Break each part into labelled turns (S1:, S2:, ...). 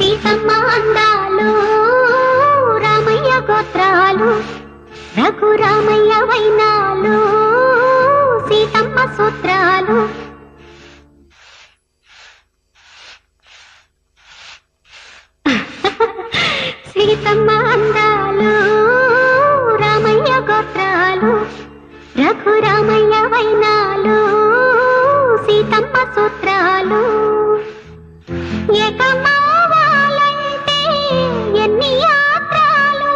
S1: సీతమ్మ అందాలు రామయ్య గోత్రాలు రఘురామయ్య వైనాలు సీతమ్మ సూత్రాలు సీతమ్మ అందాలు రామయ్య గోత్రాలు రఘురామయ్య వైనాలు సీతమ్మ సూత్రాలు ఏకమవ్వాలంటే ఎన్ని యాత్రలు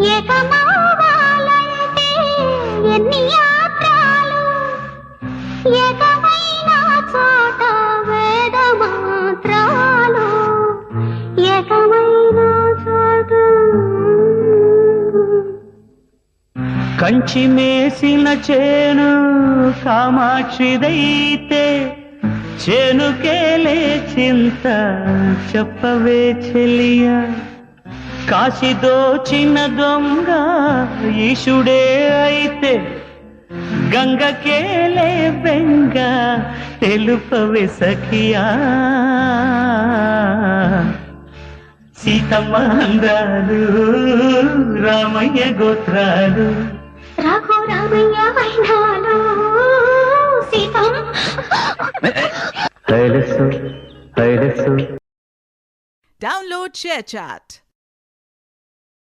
S1: ఏకమవ్వాలంటే ఎన్ని యాత్రలు ఏకమైన చోట వేద మంత్రాలు ఏకమైన చోట
S2: కంచి మేసిన చేను కామాక్షిదైతే చేనుకేలే చింత చెప్పవే చెలియా కాశీ దోచిన దొంగ ఈశుడే అయితే గంగకేలే బెంగ తెలుపవే సఖియా సీతమ్మ అందాలు రామయ్య గోత్రాలు
S1: రఘురామయ్య వైనాలు సీతమ్మ
S2: హైలసు
S3: Download ShareChat.